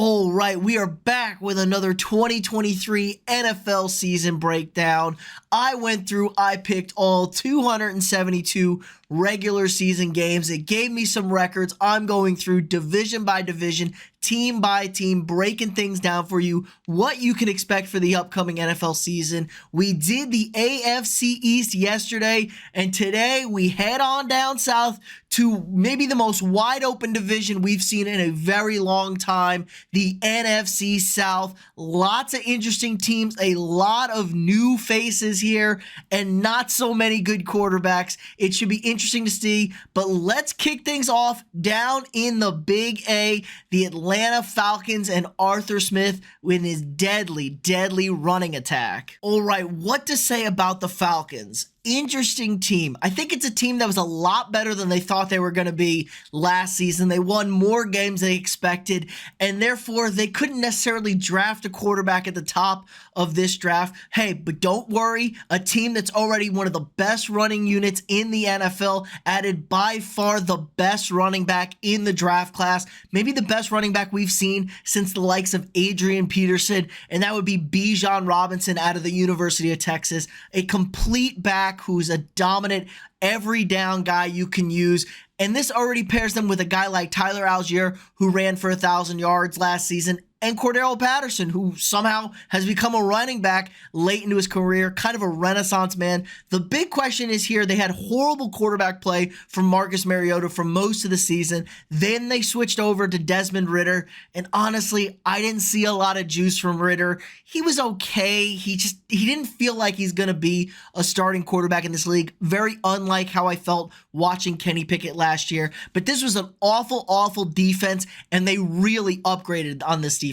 All right, we are back with another 2023 NFL season breakdown. I picked all 272 regular season games. It gave me some records. I'm going through division by division, team by team, breaking things down for you, what you can expect for the upcoming NFL season. We did the AFC East yesterday, and today we head on down south to maybe the most wide open division we've seen in a very long time, the NFC South. Lots of interesting teams, a lot of new faces here, and not so many good quarterbacks. It should be interesting to see, but let's kick things off down in the Big A, the Atlanta Falcons and Arthur Smith with his deadly running attack. All right, what to say about the Falcons? Interesting team. I think it's a team that was a lot better than they thought they were going to be last season. They won more games than they expected, and therefore they couldn't necessarily draft a quarterback at the top of this draft. Hey, but don't worry, a team that's already one of the best running units in the NFL added by far the best running back in the draft class, maybe the best running back we've seen since the likes of Adrian Peterson, and that would be Bijan Robinson out of the University of Texas, a complete back who's a dominant every down guy you can use. And this already pairs them with a guy like Tyler Algier, who ran for 1,000 yards last season, and Cordero Patterson, who somehow has become a running back late into his career, kind of a renaissance man. The big question is here, they had horrible quarterback play from Marcus Mariota for most of the season. Then they switched over to Desmond Ridder, and honestly, I didn't see a lot of juice from Ridder. He was okay. He didn't feel like he's going to be a starting quarterback in this league, very unlike how I felt watching Kenny Pickett last year. But this was an awful defense, and they really upgraded on this defense.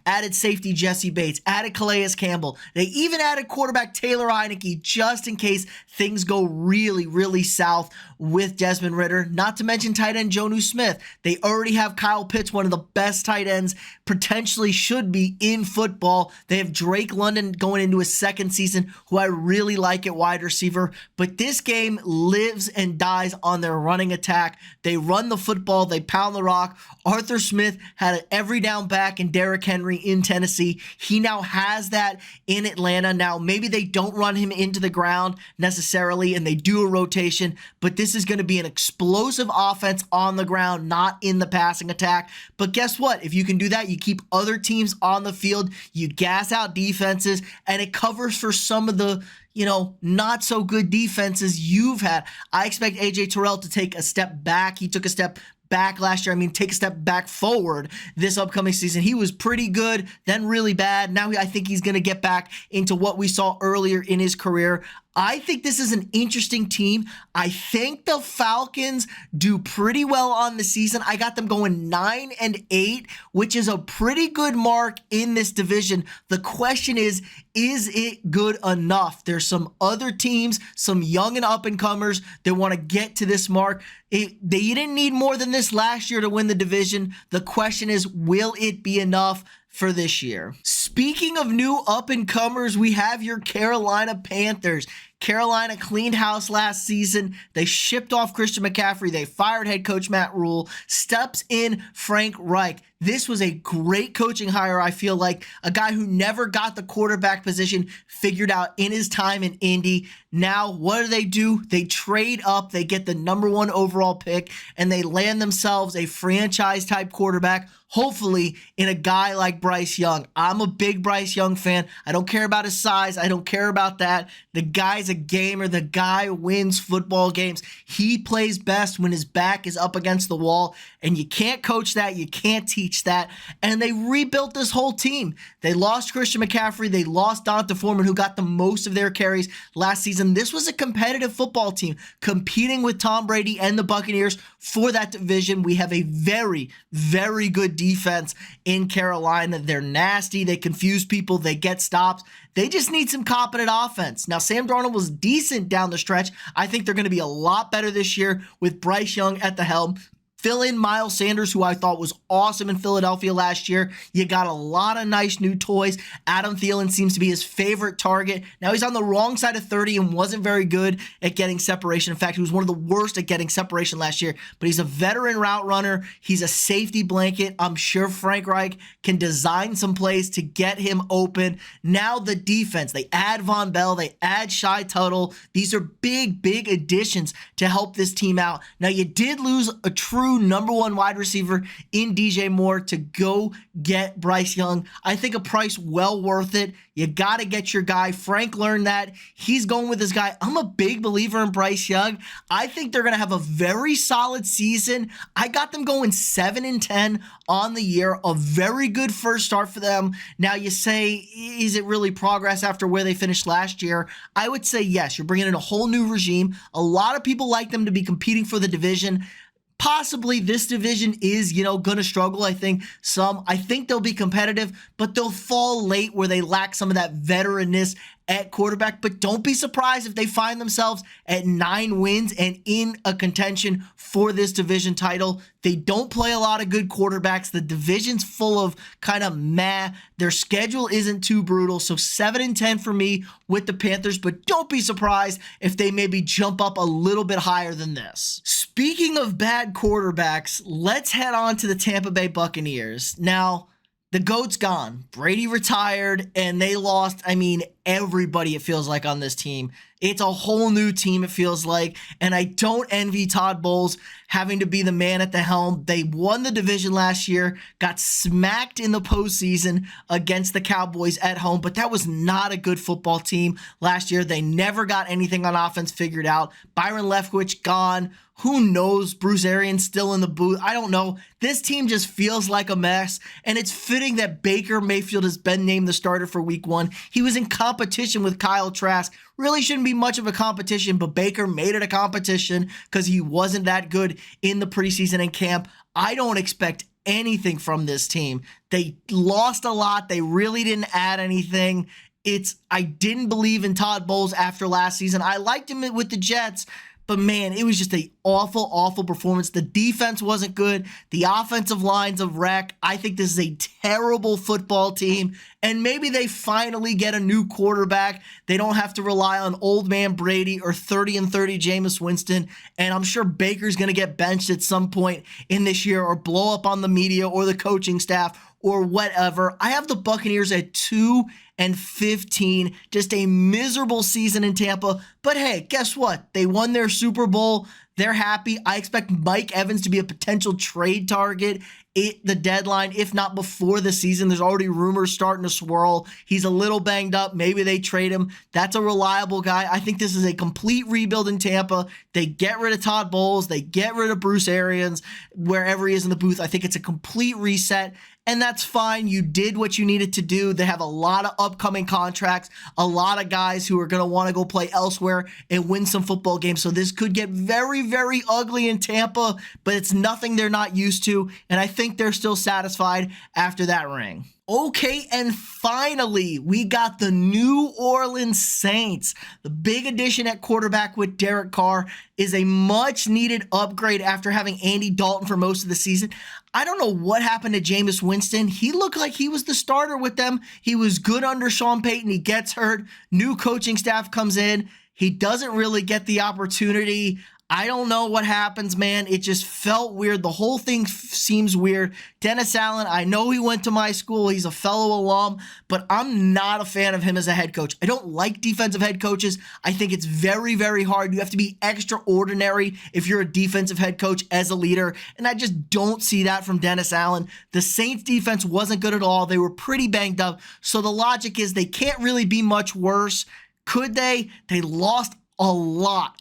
Added safety Jesse Bates, added Calais Campbell. They even added quarterback Taylor Heinicke just in case things go really south with Desmond Ridder. Not to mention tight end Jonnu Smith. They already have Kyle Pitts, one of the best tight ends, potentially should be in football. They have Drake London going into his second season, who I really like at wide receiver. But this game lives and dies on their running attack. They run the football, they pound the rock. Arthur Smith had an every down back in Derrick Henry in Tennessee. He now has that in Atlanta. Now, maybe they don't run him into the ground necessarily, and they do a rotation, but this is going to be an explosive offense on the ground, not in the passing attack. But guess what? If you can do that, you keep other teams on the field, you gas out defenses, and it covers for some of the not so good defenses you've had. I expect AJ Terrell to take a step back. He took a step back last year. Take a step back forward this upcoming season. He was pretty good, then really bad. Now I think he's going to get back into what we saw earlier in his career. I think this is an interesting team. I think the Falcons do pretty well on the season. I got them going 9-8, which is a pretty good mark in this division. The question is it good enough? There's some other teams, some young and up-and-comers that want to get to this mark. They didn't need more than this last year to win the division. The question is, will it be enough for this year? Speaking of new up-and-comers, we have your Carolina Panthers. Carolina cleaned house last season. They shipped off Christian McCaffrey. They fired head coach Matt Rule. Steps in Frank Reich. This was a great coaching hire, I feel like. A guy who never got the quarterback position figured out in his time in Indy. Now, what do? They trade up. They get the number 1 overall pick, and they land themselves a franchise-type quarterback, hopefully in a guy like Bryce Young. I'm a big Bryce Young fan. I don't care about his size. I don't care about that. The guy's a gamer. The guy wins football games. He plays best when his back is up against the wall, and you can't coach that. You can't teach that. And they rebuilt this whole team. They lost Christian McCaffrey. They lost Donta Foreman, who got the most of their carries last season. This was a competitive football team competing with Tom Brady and the Buccaneers for that division. We have a very good defense in Carolina. They're nasty. They confuse people. They get stops. They just need some competent offense. Now, Sam Darnold was decent down the stretch. I think they're going to be a lot better this year with Bryce Young at the helm. fill in Miles Sanders, who I thought was awesome in Philadelphia last year. You got a lot of nice new toys. Adam Thielen seems to be his favorite target. Now he's on the wrong side of 30 and wasn't very good at getting separation. In fact, he was one of the worst at getting separation last year, but he's a veteran route runner. He's a safety blanket. I'm sure Frank Reich can design some plays to get him open. Now the defense, they add Von Bell, they add Shy Tuttle. These are big additions to help this team out. Now you did lose a true number one wide receiver in DJ Moore to go get Bryce Young. I think a price well worth it. You got to get your guy. Frank learned that. He's going with his guy. I'm a big believer in Bryce Young. I think they're going to have a very solid season. I got them going 7-10 on the year. A very good first start for them. Now you say, is it really progress after where they finished last year? I would say yes. You're bringing in a whole new regime. A lot of people like them to be competing for the division. Possibly this division is, going to struggle. I think they'll be competitive, but they'll fall late where they lack some of that veteranness at quarterback. But don't be surprised if they find themselves at 9 wins and in a contention for this division title. They don't play a lot of good quarterbacks. The division's full of kind of meh. Their schedule isn't too brutal. So 7-10 for me with the Panthers, but don't be surprised if they maybe jump up a little bit higher than this. Speaking of bad quarterbacks, let's head on to the Tampa Bay Buccaneers. Now, the GOAT's gone. Brady retired, and they lost, everybody, it feels like, on this team. It's a whole new team, it feels like, and I don't envy Todd Bowles having to be the man at the helm. They won the division last year, got smacked in the postseason against the Cowboys at home, but that was not a good football team last year. They never got anything on offense figured out. Byron Leftwich gone. Who knows? Bruce Arians still in the booth. I don't know. This team just feels like a mess, and it's fitting that Baker Mayfield has been named the starter for week 1. He was in competition with Kyle Trask. Really shouldn't be much of a competition, but Baker made it a competition because he wasn't that good in the preseason and camp. I don't expect anything from this team. They lost a lot. They really didn't add anything. I didn't believe in Todd Bowles after last season. I liked him with the Jets, but man, it was just an awful performance. The defense wasn't good. The offensive line's a wreck. I think this is a terrible football team, and maybe they finally get a new quarterback. They don't have to rely on old man Brady or 30-30 Jameis Winston, and I'm sure Baker's going to get benched at some point in this year or blow up on the media or the coaching staff or whatever. I have the Buccaneers at 2-15, just a miserable season in Tampa. But hey, guess what? They won their Super Bowl. They're happy. I expect Mike Evans to be a potential trade target at the deadline, if not before the season. There's already rumors starting to swirl. He's a little banged up. Maybe they trade him. That's a reliable guy. I think this is a complete rebuild in Tampa. They get rid of Todd Bowles. They get rid of Bruce Arians, wherever he is in the booth. I think it's a complete reset, and that's fine. You did what you needed to do. They have a lot of upcoming contracts, a lot of guys who are going to want to go play elsewhere and win some football games. So this could get very ugly in Tampa, but it's nothing they're not used to, and I think they're still satisfied after that ring. Okay, and finally, we got the New Orleans Saints. The big addition at quarterback with Derek Carr is a much-needed upgrade after having Andy Dalton for most of the season. I don't know what happened to Jameis Winston. He looked like he was the starter with them. He was good under Sean Payton. He gets hurt. New coaching staff comes in. He doesn't really get the opportunity. I don't know what happens, man. It just felt weird. The whole thing seems weird. Dennis Allen, I know he went to my school. He's a fellow alum, but I'm not a fan of him as a head coach. I don't like defensive head coaches. I think it's very hard. You have to be extraordinary if you're a defensive head coach as a leader, and I just don't see that from Dennis Allen. The Saints defense wasn't good at all. They were pretty banged up, so the logic is they can't really be much worse. Could they? They lost a lot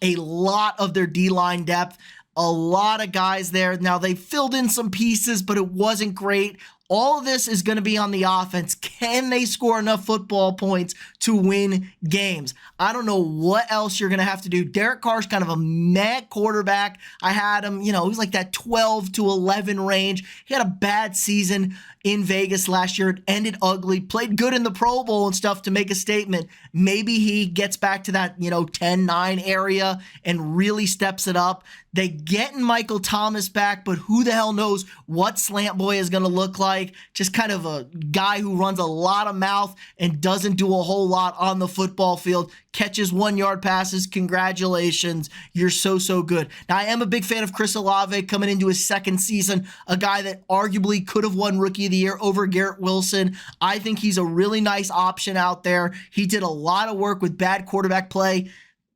of their D-line depth, a lot of guys there. Now, they filled in some pieces, but it wasn't great. All of this is going to be on the offense. Can they score enough football points to win games? I don't know what else you're going to have to do. Derek Carr's kind of a meh quarterback. I had him, he was like that 12 to 11 range. He had a bad season. in Vegas last year. It ended ugly, played good in the Pro Bowl and stuff to make a statement. Maybe he gets back to that, 10-9 area and really steps it up. They getting Michael Thomas back, but who the hell knows what Slant Boy is going to look like. Just kind of a guy who runs a lot of mouth and doesn't do a whole lot on the football field. Catches 1-yard passes. Congratulations. You're so good. Now, I am a big fan of Chris Olave coming into his second season, a guy that arguably could have won Rookie of the Year over Garrett Wilson. I think he's a really nice option out there. He did a lot of work with bad quarterback play.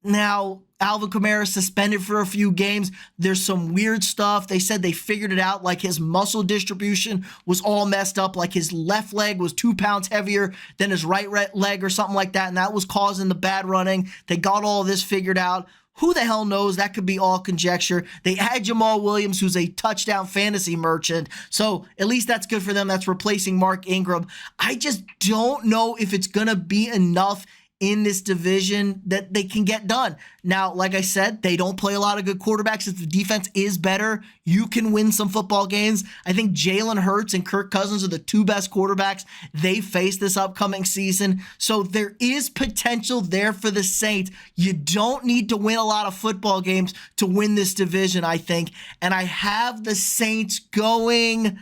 Now, Alvin Kamara suspended for a few games. There's some weird stuff. They said they figured it out, like his muscle distribution was all messed up, like his left leg was 2 pounds heavier than his right leg or something like that, and that was causing the bad running. They got all of this figured out. Who the hell knows? That could be all conjecture. They had Jamal Williams, who's a touchdown fantasy merchant. So at least that's good for them. That's replacing Mark Ingram. I just don't know if it's going to be enough in this division that they can get done. Now, like I said, they don't play a lot of good quarterbacks. If the defense is better, you can win some football games. I think Jalen Hurts and Kirk Cousins are the two best quarterbacks they face this upcoming season. So there is potential there for the Saints. You don't need to win a lot of football games to win this division, I think. And I have the Saints going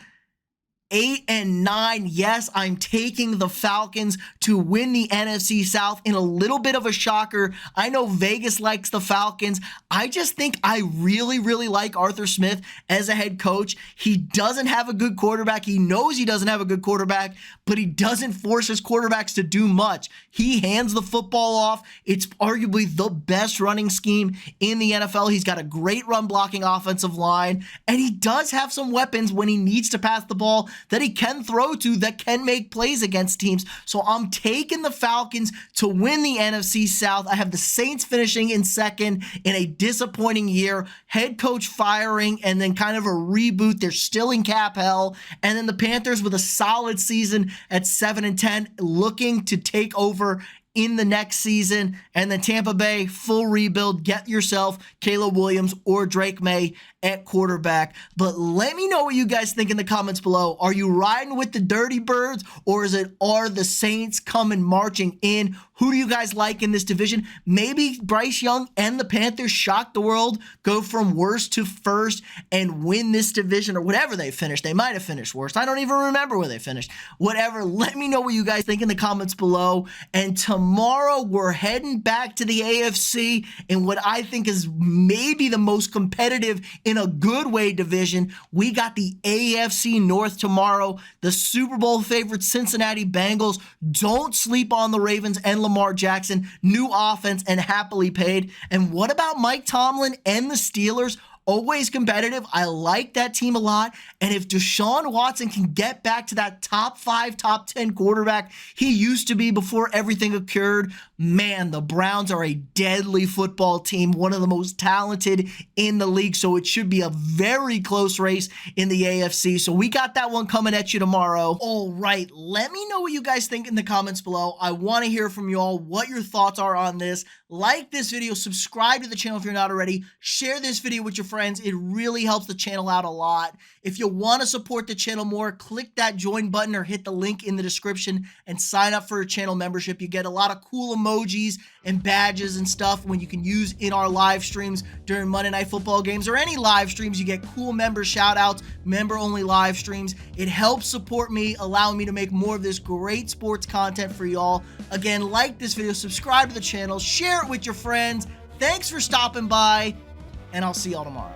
8-9. Yes, I'm taking the Falcons to win the NFC South in a little bit of a shocker. I know Vegas likes the Falcons. I just think I really like Arthur Smith as a head coach. He doesn't have a good quarterback. He knows he doesn't have a good quarterback, but he doesn't force his quarterbacks to do much. He hands the football off. It's arguably the best running scheme in the NFL. He's got a great run blocking offensive line, and he does have some weapons when he needs to pass the ball that he can throw to that can make plays against teams. So I'm taking the Falcons to win the NFC South. I have the Saints finishing in second in a disappointing year, head coach firing, and then kind of a reboot. They're still in cap hell. And then the Panthers with a solid season at 7-10, looking to take over in the next season. And then Tampa Bay, full rebuild. Get yourself Caleb Williams or Drake May at quarterback. But let me know what you guys think in the comments below. Are you riding with the Dirty Birds, or are the Saints coming marching in? Who do you guys like in this division? Maybe Bryce Young and the Panthers shock the world, go from worst to first, and win this division, or whatever they finished. They might have finished worst. I don't even remember where they finished. Whatever. Let me know what you guys think in the comments below. And tomorrow we're heading back to the AFC in what I think is maybe the most competitive in a good way division. We got the AFC North tomorrow. The Super Bowl favorite Cincinnati Bengals. Don't sleep on the Ravens and Lamar Jackson. New offense and happily paid. And what about Mike Tomlin and the Steelers? Always competitive. I like that team a lot. And if Deshaun Watson can get back to that top 5, top 10 quarterback he used to be before everything occurred, man, the Browns are a deadly football team, one of the most talented in the league. So it should be a very close race in the AFC. So we got that one coming at you tomorrow. All right, let me know what you guys think in the comments below. I want to hear from you all what your thoughts are on this. Like this video, subscribe to the channel if you're not already, share this video with your friends. It really helps the channel out a lot. If you want to support the channel more, click that join button or hit the link in the description and sign up for a channel membership. You get a lot of cool emojis and badges and stuff when you can use in our live streams during Monday Night Football games or any live streams. You get cool member shout outs, member only live streams. It helps support me, allowing me to make more of this great sports content for y'all. Again, like this video, subscribe to the channel, share it with your friends. Thanks for stopping by, and I'll see y'all tomorrow.